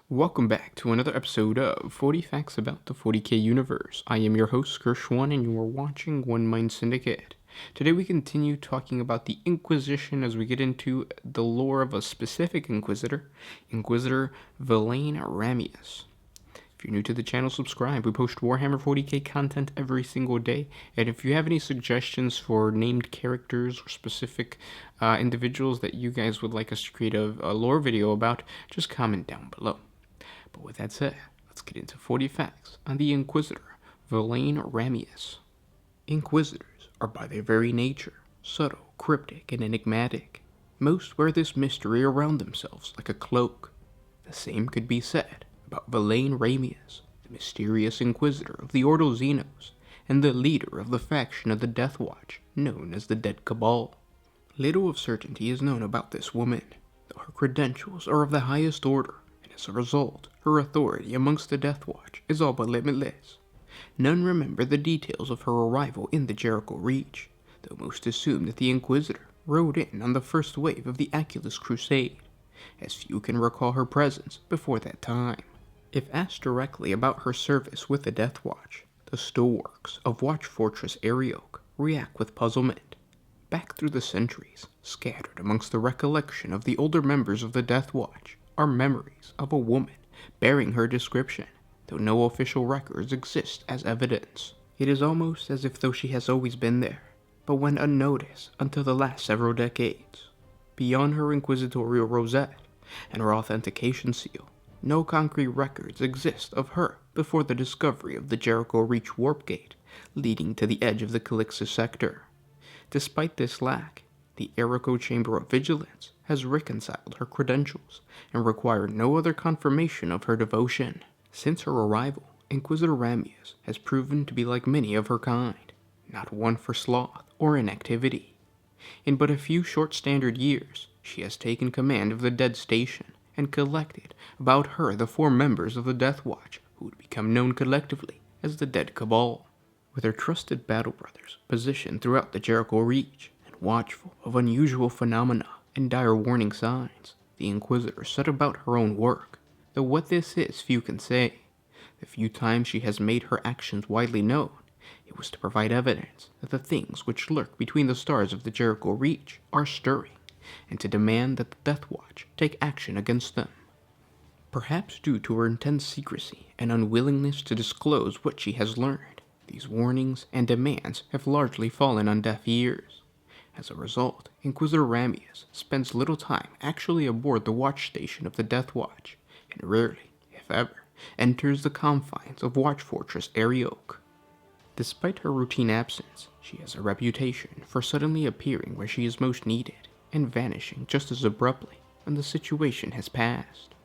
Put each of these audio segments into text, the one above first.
Welcome back to another episode of 40 Facts About the 40K Universe. I am your host, Gershwan, and you are watching One Mind Syndicate. Today we continue talking about the Inquisition as we get into the lore of a specific Inquisitor, Inquisitor Velayne Ramaeus. If you're new to the channel, subscribe. We post Warhammer 40K content every single day, and if you have any suggestions for named characters or specific individuals that you guys would like us to create a lore video about, just comment down below. But with that said, let's get into 40 facts on the Inquisitor, Velayne Ramaeus. Inquisitors are by their very nature subtle, cryptic, and enigmatic. Most wear this mystery around themselves like a cloak. The same could be said about Velayne Ramaeus, the mysterious Inquisitor of the Ordo Xenos, and the leader of the faction of the Death Watch, known as the Dead Cabal. Little of certainty is known about this woman, though her credentials are of the highest order, and as a result, her authority amongst the Death Watch is all but limitless. None remember the details of her arrival in the Jericho Reach, though most assume that the Inquisitor rode in on the first wave of the Aculus Crusade, as few can recall her presence before that time. If asked directly about her service with the Death Watch, the stalwarts of Watch Fortress Arioch react with puzzlement. Back through the centuries, scattered amongst the recollection of the older members of the Death Watch, are memories of a woman bearing her description, though no official records exist as evidence. It is almost as if though she has always been there, but went unnoticed until the last several decades. Beyond her inquisitorial rosette and her authentication seal, no concrete records exist of her before the discovery of the Jericho Reach warp gate leading to the edge of the Calixus sector. Despite this lack, the Echo Chamber of Vigilance has reconciled her credentials and required no other confirmation of her devotion. Since her arrival, Inquisitor Ramaeus has proven to be like many of her kind, not one for sloth or inactivity. In but a few short standard years, she has taken command of the Dead Station and collected about her the 4 members of the Death Watch who would become known collectively as the Dead Cabal. With her trusted battle brothers positioned throughout the Jericho Reach and watchful of unusual phenomena and dire warning signs, the Inquisitor set about her own work, though what this is few can say. The few times she has made her actions widely known, it was to provide evidence that the things which lurk between the stars of the Jericho Reach are stirring, and to demand that the Death Watch take action against them. Perhaps due to her intense secrecy and unwillingness to disclose what she has learned, these warnings and demands have largely fallen on deaf ears. As a result, Inquisitor Ramaeus spends little time actually aboard the watch station of the Death Watch, and rarely, if ever, enters the confines of Watch Fortress Arioch. Despite her routine absence, she has a reputation for suddenly appearing where she is most needed, and vanishing just as abruptly when the situation has passed,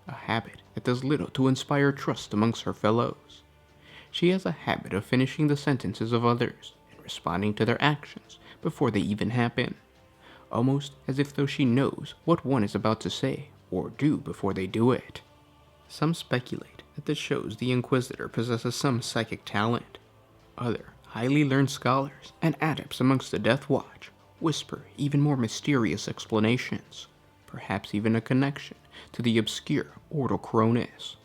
a habit that does little to inspire trust amongst her fellows. She has a habit of finishing the sentences of others and responding to their actions before they even happen, almost as if though she knows what one is about to say or do before they do it. Some speculate that this shows the Inquisitor possesses some psychic talent. Other highly learned scholars and adepts amongst the Death Watch whisper even more mysterious explanations, perhaps even a connection to the obscure Ordo Coronis.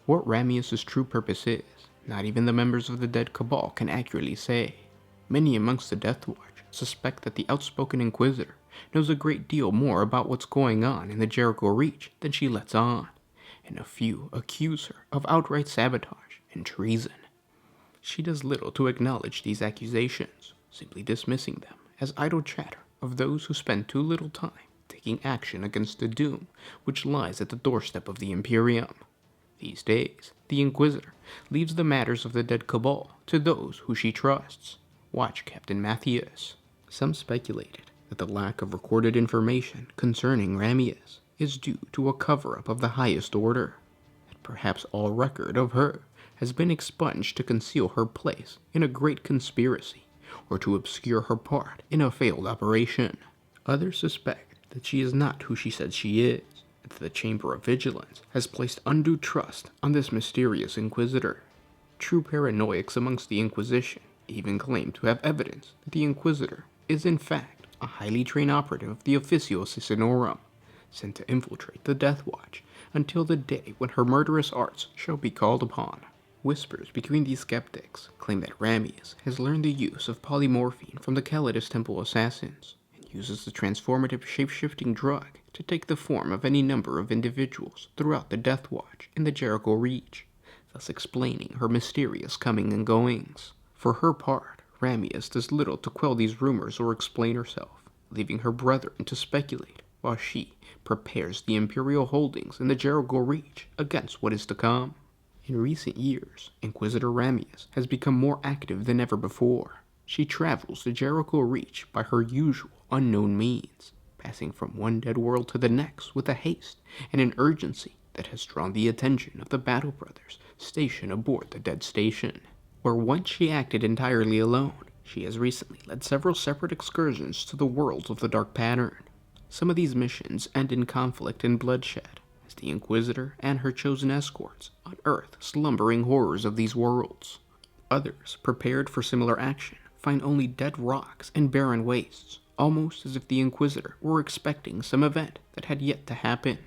What Ramaeus' true purpose is, not even the members of the Dead Cabal can accurately say. Many amongst the Death Watch suspect that the outspoken Inquisitor knows a great deal more about what's going on in the Jericho Reach than she lets on, and a few accuse her of outright sabotage and treason. She does little to acknowledge these accusations, simply dismissing them as idle chatter of those who spend too little time taking action against the doom which lies at the doorstep of the Imperium. These days, the Inquisitor leaves the matters of the Dead Cabal to those who she trusts. Watch Captain Matthias. Some speculated that the lack of recorded information concerning Ramaeus is due to a cover-up of the highest order, that perhaps all record of her has been expunged to conceal her place in a great conspiracy or to obscure her part in a failed operation. Others suspect that she is not who she said she is, and that the Chamber of Vigilance has placed undue trust on this mysterious Inquisitor. True paranoics amongst the Inquisition even claim to have evidence that the Inquisitor is in fact a highly trained operative of the Officio Sicinorum, sent to infiltrate the Death Watch until the day when her murderous arts shall be called upon. Whispers between these skeptics claim that Ramaeus has learned the use of polymorphine from the Calidus Temple assassins and uses the transformative shape-shifting drug to take the form of any number of individuals throughout the Death Watch in the Jericho Reach, thus explaining her mysterious coming and goings. For her part, Ramaeus does little to quell these rumors or explain herself, leaving her brethren to speculate while she prepares the Imperial holdings in the Jericho Reach against what is to come. In recent years, Inquisitor Ramaeus has become more active than ever before. She travels the Jericho Reach by her usual unknown means, passing from one dead world to the next with a haste and an urgency that has drawn the attention of the Battle Brothers stationed aboard the Dead Station. Where once she acted entirely alone, she has recently led several separate excursions to the worlds of the Dark Pattern. Some of these missions end in conflict and bloodshed, as the Inquisitor and her chosen escorts unearth slumbering horrors of these worlds. Others, prepared for similar action, find only dead rocks and barren wastes, almost as if the Inquisitor were expecting some event that had yet to happen.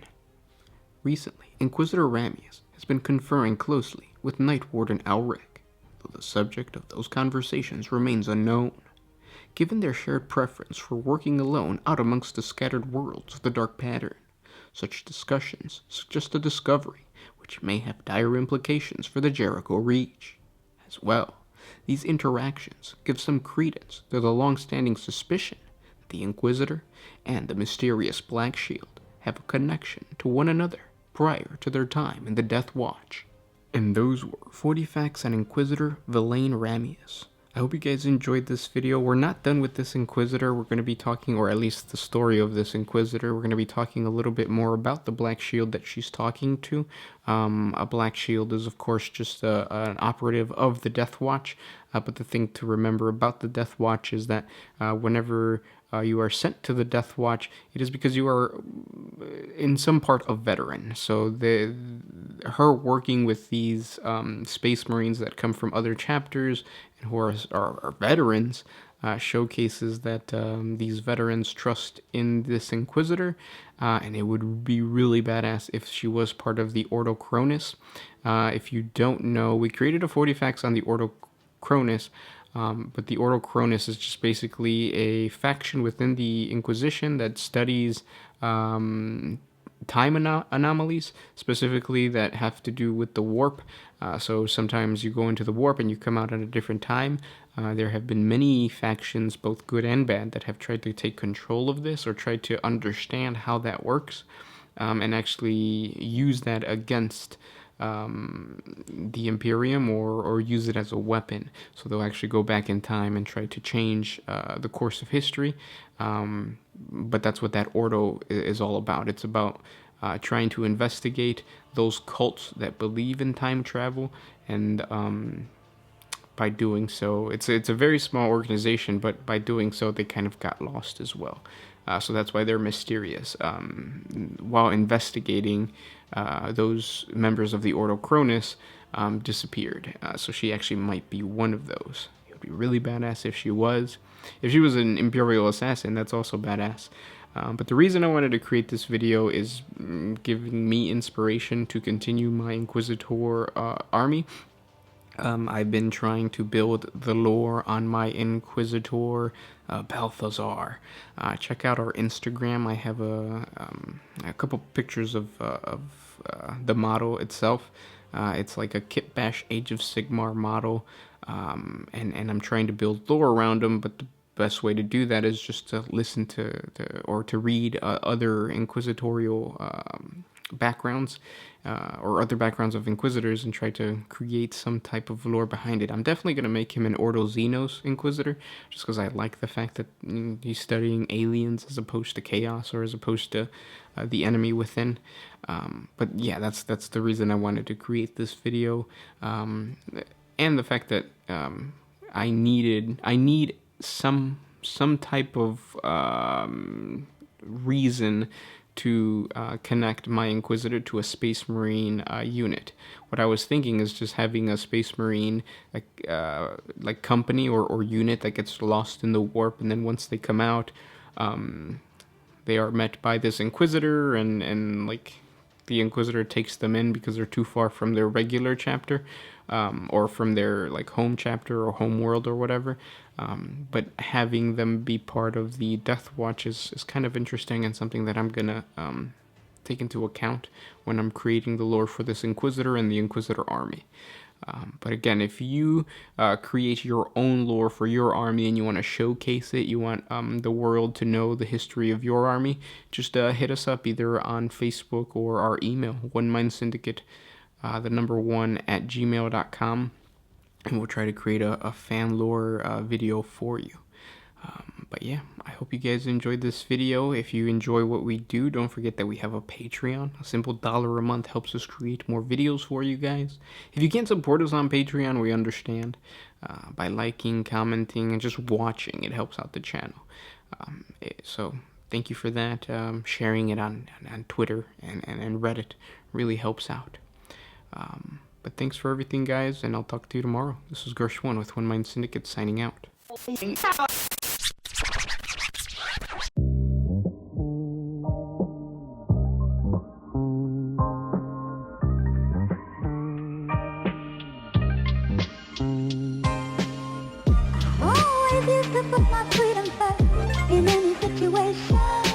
Recently, Inquisitor Ramaeus has been conferring closely with Night Warden Alric, though the subject of those conversations remains unknown. Given their shared preference for working alone out amongst the scattered worlds of the Dark Pattern, such discussions suggest a discovery which may have dire implications for the Jericho Reach. As well, these interactions give some credence to the long-standing suspicion that the Inquisitor and the mysterious Black Shield have a connection to one another prior to their time in the Death Watch. And those were 40 facts on Inquisitor Velayne Ramaeus. I hope you guys enjoyed this video. We're not done with this Inquisitor. We're going to be talking, or at least the story of this Inquisitor, we're going to be talking a little bit more about the Black Shield that she's talking to. A Black Shield is, of course, just an operative of the Death Watch. But the thing to remember about the Death Watch is that whenever you are sent to the Death Watch, it is because you are in some part a veteran. So her working with these Space Marines that come from other chapters and who are veterans showcases that these veterans trust in this Inquisitor, and it would be really badass if she was part of the Ordo Cronus. If you don't know, we created a 40 facts on the Ordo Cronus, but the Ordo Cronus is just basically a faction within the Inquisition that studies time anomalies, specifically that have to do with the warp. So sometimes you go into the warp and you come out at a different time. There have been many factions, both good and bad, that have tried to take control of this or tried to understand how that works, and actually use that against the Imperium or use it as a weapon. So they'll actually go back in time and try to change the course of history. But that's what that Ordo is all about. It's about trying to investigate those cults that believe in time travel, and by doing so, it's a very small organization, but by doing so, they kind of got lost as well. So that's why they're mysterious. While investigating, those members of the Ordo Cronus disappeared. So she actually might be one of those. It would be really badass if she was. If she was an Imperial assassin, that's also badass. But the reason I wanted to create this video is giving me inspiration to continue my Inquisitor army. I've been trying to build the lore on my Inquisitor Balthazar. Check out our Instagram. I have a couple pictures of the model itself. It's like a Kit Bash Age of Sigmar model, and I'm trying to build lore around them, but the best way to do that is just to listen or to read other inquisitorial backgrounds or other backgrounds of Inquisitors and try to create some type of lore behind it. I'm definitely going to make him an Ordo Xenos Inquisitor, just because I like the fact that he's studying aliens as opposed to chaos, or as opposed to the enemy within. But yeah, that's the reason I wanted to create this video, and the fact that I need some type of reason to connect my Inquisitor to a Space Marine unit. What I was thinking is just having a Space Marine like company or unit that gets lost in the warp, and then once they come out, they are met by this Inquisitor, and like the Inquisitor takes them in because they're too far from their regular chapter, or from their like home chapter or home world or whatever. But having them be part of the Death Watch is kind of interesting, and something that I'm gonna take into account when I'm creating the lore for this Inquisitor and the Inquisitor army. But again, if you create your own lore for your army and you want to showcase it, you want the world to know the history of your army, just hit us up either on Facebook or our email, OneMindSyndicate, the number 1 at gmail.com, and we'll try to create a fan lore video for you. But yeah, I hope you guys enjoyed this video. If you enjoy what we do, don't forget that we have a Patreon. A simple $1 a month helps us create more videos for you guys. If you can't support us on Patreon, we understand. By liking, commenting, and just watching, it helps out the channel. So thank you for that. Sharing it on Twitter and Reddit really helps out. But thanks for everything, guys, and I'll talk to you tomorrow. This is Gershwin with One Mind Syndicate signing out. Always used to put my freedom first in any situation.